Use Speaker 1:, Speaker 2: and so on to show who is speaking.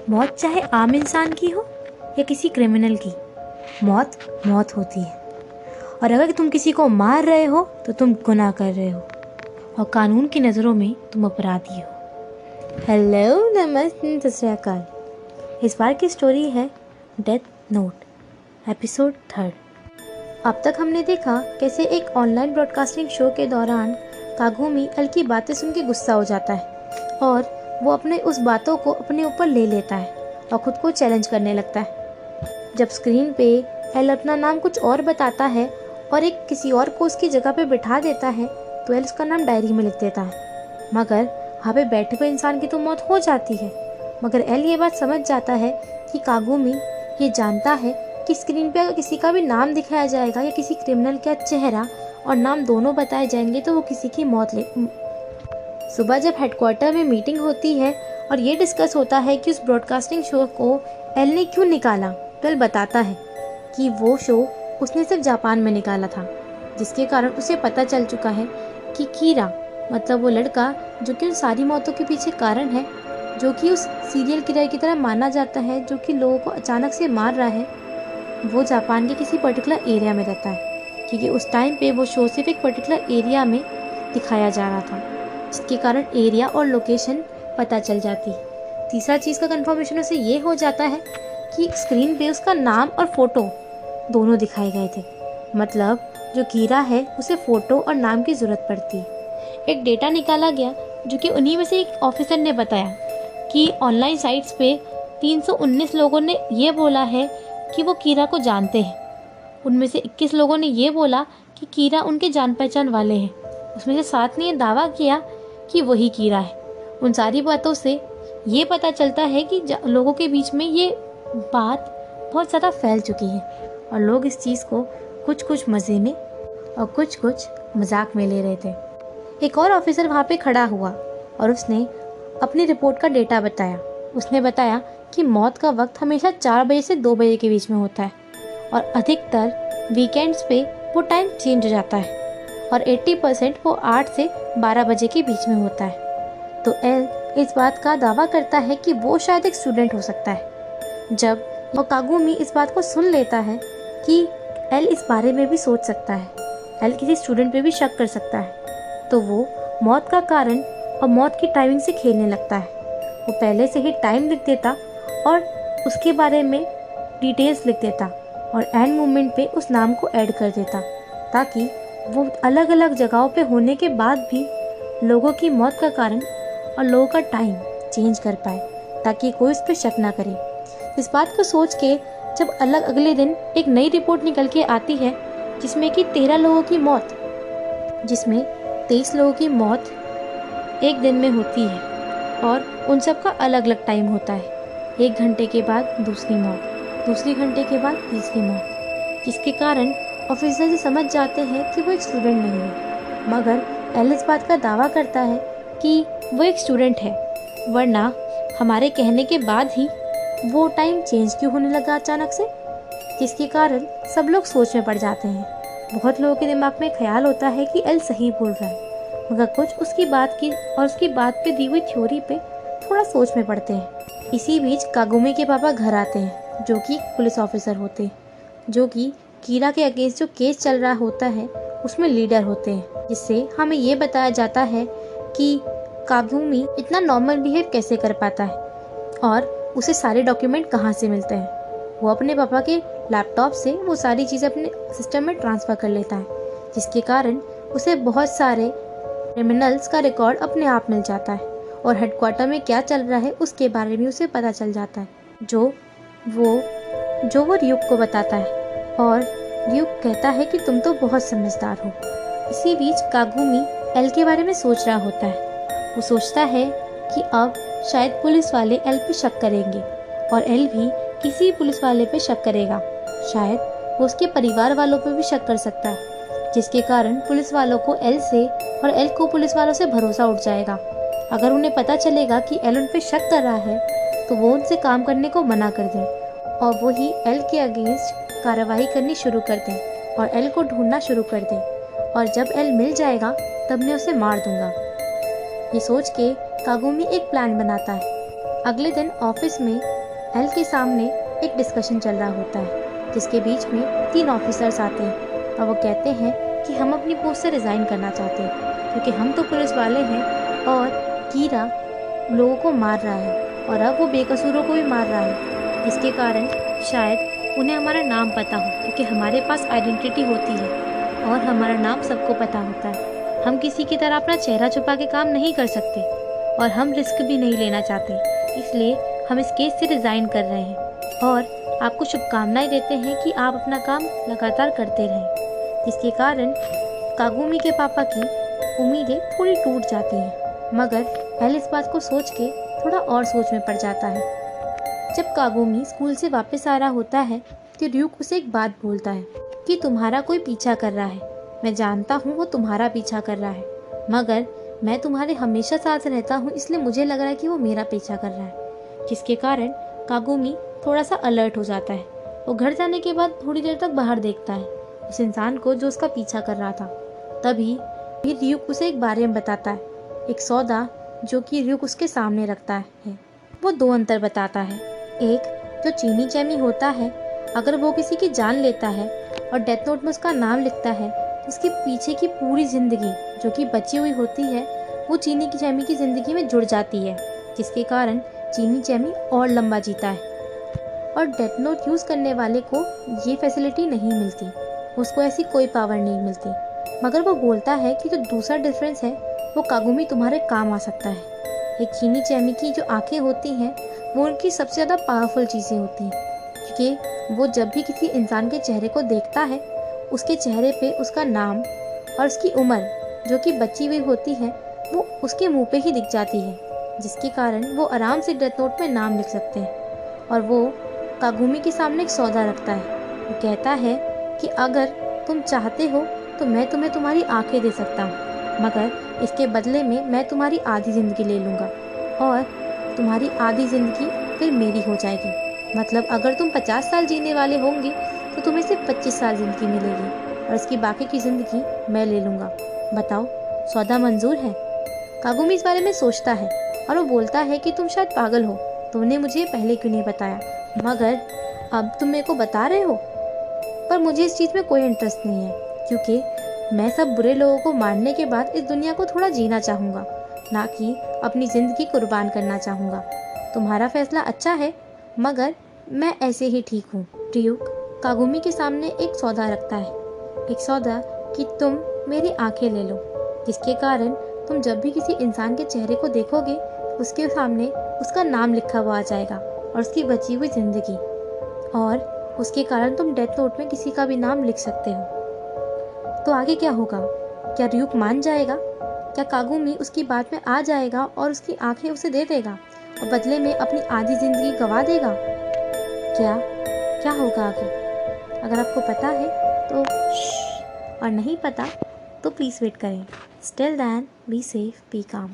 Speaker 1: मौत चाहे आम इंसान की हो या किसी क्रिमिनल की, मौत मौत होती है। और अगर तुम किसी को मार रहे हो तो तुम गुनाह कर रहे हो और कानून की नज़रों में तुम अपराधी हो। हेलो, नमस्ते, सत श्री अकाल। इस बार की स्टोरी है डेथ नोट, एपिसोड 3। अब तक हमने देखा कैसे एक ऑनलाइन ब्रॉडकास्टिंग शो के दौरान कागुमी एल की बातें सुन के गुस्सा हो जाता है और वो अपने उस बातों को अपने ऊपर ले लेता है और खुद को चैलेंज करने लगता है। जब स्क्रीन पे एल अपना नाम कुछ और बताता है और एक किसी और को उसकी जगह पे बिठा देता है तो एल उसका नाम डायरी में लिख देता है। मगर वहाँ पे बैठे हुए इंसान की तो मौत हो जाती है, मगर एल ये बात समझ जाता है कि कागुमी ये जानता है कि स्क्रीन पे अगर किसी का भी नाम दिखाया जाएगा या किसी क्रिमिनल का चेहरा और नाम दोनों बताए जाएंगे तो वो किसी की मौत ले। सुबह जब हेडक्वार्टर में मीटिंग होती है और ये डिस्कस होता है कि उस ब्रॉडकास्टिंग शो को एल ने क्यों निकाला, तो एल बताता है कि वो शो उसने सिर्फ जापान में निकाला था, जिसके कारण उसे पता चल चुका है कि कीरा, मतलब वो लड़का जो कि उन सारी मौतों के पीछे कारण है, जो कि उस सीरियल किलर की तरह माना जाता है, जो कि लोगों को अचानक से मार रहा है, वो जापान के किसी पर्टिकुलर एरिया में रहता है। क्योंकि उस टाइम पे वो शो सिर्फ एक पर्टिकुलर एरिया में दिखाया जा रहा था, जिसके कारण एरिया और लोकेशन पता चल जाती। तीसरा चीज़ का कंफर्मेशन उसे ये हो जाता है कि स्क्रीन पे उसका नाम और फोटो दोनों दिखाए गए थे। मतलब जो कीरा है उसे फ़ोटो और नाम की ज़रूरत पड़ती है। एक डेटा निकाला गया जो कि उन्हीं में से एक ऑफिसर ने बताया कि ऑनलाइन साइट्स पे 319 लोगों ने ये बोला है कि वो कीरा को जानते हैं। उनमें से 21 लोगों ने ये बोला कि कीरा उनके जान पहचान वाले हैं। उसमें से 7 ने ये दावा किया कि वही कीरा है। उन सारी बातों से ये पता चलता है कि लोगों के बीच में ये बात बहुत ज़्यादा फैल चुकी है और लोग इस चीज़ को कुछ कुछ मज़े में और कुछ कुछ मजाक में ले रहे थे। एक और ऑफिसर वहाँ पे खड़ा हुआ और उसने अपनी रिपोर्ट का डेटा बताया। उसने बताया कि मौत का वक्त हमेशा 4 बजे से 2 बजे के बीच में होता है और अधिकतर वीकेंड्स पे वो टाइम चेंज हो जाता है और 80% वो 8 से 12 बजे के बीच में होता है। तो एल इस बात का दावा करता है कि वो शायद एक स्टूडेंट हो सकता है। जब वो कागुमी इस बात को सुन लेता है कि एल इस बारे में भी सोच सकता है, एल किसी स्टूडेंट पे भी शक कर सकता है, तो वो मौत का कारण और मौत की टाइमिंग से खेलने लगता है। वो पहले से ही टाइम लिख देता और उसके बारे में डिटेल्स लिख देता और एंड मोमेंट पे उस नाम को ऐड कर देता, ताकि वो अलग अलग जगहों पे होने के बाद भी लोगों की मौत का कारण और लोगों का टाइम चेंज कर पाए, ताकि कोई उस पर शक ना करे। इस बात को सोच के जब अगले दिन एक नई रिपोर्ट निकल के आती है जिसमें कि 13 लोगों की मौत, जिसमें 23 लोगों की मौत एक दिन में होती है और उन सब का अलग अलग टाइम होता है। 1 घंटे के बाद दूसरी मौत, दूसरी घंटे के बाद तीसरी मौत, जिसके कारण ऑफिसर से समझ जाते हैं कि वो एक स्टूडेंट नहीं है। मगर एल इस बात का दावा करता है कि वो एक स्टूडेंट है, वरना हमारे कहने के बाद ही वो टाइम चेंज क्यों होने लगा अचानक से, जिसके कारण सब लोग सोच में पड़ जाते हैं। बहुत लोगों के दिमाग में ख्याल होता है कि एल सही बोल रहा है, मगर कुछ उसकी बात की और उसकी बात पे दी हुई थ्योरी पे थोड़ा सोच में पड़ते हैं। इसी बीच कागुमी के पापा घर आते हैं, जो कि पुलिस ऑफिसर होते हैं, जो कि कीरा के अगेंस्ट जो केस चल रहा होता है उसमें लीडर होते हैं। जिससे हमें ये बताया जाता है कि कागुमी इतना नॉर्मल बिहेव कैसे कर पाता है और उसे सारे डॉक्यूमेंट कहाँ से मिलते हैं। वो अपने पापा के लैपटॉप से वो सारी चीज़ें अपने सिस्टम में ट्रांसफ़र कर लेता है, जिसके कारण उसे बहुत सारे क्रिमिनल्स का रिकॉर्ड अपने आप मिल जाता है और हेडक्वार्टर में क्या चल रहा है उसके बारे में उसे पता चल जाता है, जो वो र्यूक को बताता है। और र्यूक कहता है कि तुम तो बहुत समझदार हो। इसी बीच कागुमी एल के बारे में सोच रहा होता है। वो सोचता है कि अब शायद पुलिस वाले एल पे शक करेंगे और एल भी किसी पुलिस वाले पे शक करेगा। शायद वो उसके परिवार वालों पे भी शक कर सकता है, जिसके कारण पुलिस वालों को एल से और एल को पुलिस वालों से भरोसा उठ जाएगा। अगर उन्हें पता चलेगा कि एल उन पे शक कर रहा है तो वो उनसे काम करने को मना कर दें और वो ही एल के अगेंस्ट कार्रवाई करनी शुरू कर दें और एल को ढूंढना शुरू कर दें, और जब एल मिल जाएगा तब मैं उसे मार दूंगा। ये सोच के कागुमी एक प्लान बनाता है। अगले दिन ऑफिस में एल के सामने एक डिस्कशन चल रहा होता है जिसके बीच में 3 ऑफिसर्स आते हैं और वो कहते हैं कि हम अपनी पोस्ट से रिज़ाइन करना चाहते हैं क्योंकि हम तो पुलिस वाले हैं और कीरा लोगों को मार रहा है और अब वो बेकसूरों को भी मार रहा है, जिसके कारण शायद उन्हें हमारा नाम पता हो क्योंकि हमारे पास आइडेंटिटी होती है और हमारा नाम सबको पता होता है। हम किसी की तरह अपना चेहरा छुपा के काम नहीं कर सकते और हम रिस्क भी नहीं लेना चाहते, इसलिए हम इस केस से रिज़ाइन कर रहे हैं और आपको शुभकामनाएं देते हैं कि आप अपना काम लगातार करते रहें। जिसके कारण कागुमी के पापा की उम्मीदें थोड़ी टूट जाती हैं, मगर एल इस बात को सोच के थोड़ा और सोच में पड़ जाता है। जब कागुमी स्कूल से वापस आ रहा होता है तो र्यूक उसे एक बात बोलता है कि तुम्हारा कोई पीछा कर रहा है। मैं जानता हूँ वो तुम्हारा पीछा कर रहा है, मगर मैं तुम्हारे हमेशा साथ रहता हूँ इसलिए मुझे लग रहा है कि वो मेरा पीछा कर रहा है। जिसके कारण कागुमी थोड़ा सा अलर्ट हो जाता है। वो घर जाने के बाद थोड़ी देर तक बाहर देखता है उस इंसान को जो उसका पीछा कर रहा था। तभी फिर र्यूक उसे एक बारे में बताता है, एक सौदा जो कि र्यूक उसके सामने रखता है। वो 2 अंतर बताता है। एक जो चीनी चैमी होता है, अगर वो किसी की जान लेता है और डेथ नोट में उसका नाम लिखता है तो उसके पीछे की पूरी ज़िंदगी जो कि बची हुई होती है वो चीनी की चैमी की ज़िंदगी में जुड़ जाती है, जिसके कारण चीनी चैमी और लंबा जीता है। और डेथ नोट यूज़ करने वाले को ये फैसिलिटी नहीं मिलती, उसको ऐसी कोई पावर नहीं मिलती। मगर वो बोलता है कि जो दूसरा डिफरेंस है वो कागुमी तुम्हारे काम आ सकता है। एक चीनी चैमी की जो आंखें होती हैं वो उनकी सबसे ज़्यादा पावरफुल चीज़ें होती हैं, क्योंकि वो जब भी किसी इंसान के चेहरे को देखता है उसके चेहरे पे उसका नाम और उसकी उम्र जो कि बची हुई होती है वो उसके मुंह पे ही दिख जाती है, जिसके कारण वो आराम से डेथ नोट में नाम लिख सकते हैं। और वो कागुमी के सामने एक सौदा रखता है। वो कहता है कि अगर तुम चाहते हो तो मैं तुम्हें तुम्हारी आंखें दे सकता हूँ, मगर इसके बदले में मैं तुम्हारी आधी ज़िंदगी ले लूँगा और तुम्हारी आधी ज़िंदगी फिर मेरी हो जाएगी। मतलब अगर तुम 50 साल जीने वाले होंगे तो तुम्हें सिर्फ 25 साल ज़िंदगी मिलेगी और इसकी बाकी की ज़िंदगी मैं ले लूँगा। बताओ, सौदा मंजूर है? कागुमी इस बारे में सोचता है और वो बोलता है कि तुम शायद पागल हो, तुमने मुझे पहले क्यों नहीं बताया, मगर अब तुम मेरे को बता रहे हो। पर मुझे इस चीज़ में कोई इंटरेस्ट नहीं है क्योंकि मैं सब बुरे लोगों को मारने के बाद इस दुनिया को थोड़ा जीना चाहूँगा, ना कि अपनी ज़िंदगी कुर्बान करना चाहूँगा। तुम्हारा फैसला अच्छा है, मगर मैं ऐसे ही ठीक हूँ। र्यूक कागुमी के सामने एक सौदा रखता है, एक सौदा कि तुम मेरी आंखें ले लो, जिसके कारण तुम जब भी किसी इंसान के चेहरे को देखोगे उसके सामने उसका नाम लिखा हुआ आ जाएगा और उसकी बची हुई ज़िंदगी, और उसके कारण तुम डेथ नोट में किसी का भी नाम लिख सकते हो। तो आगे क्या होगा? क्या र्यूक मान जाएगा? क्या कागुमी उसकी बात में आ जाएगा और उसकी आंखें उसे दे देगा और बदले में अपनी आधी ज़िंदगी गंवा देगा? क्या क्या होगा आगे? अगर आपको पता है तो और नहीं पता तो प्लीज़ वेट करें। Still then be safe, be काम।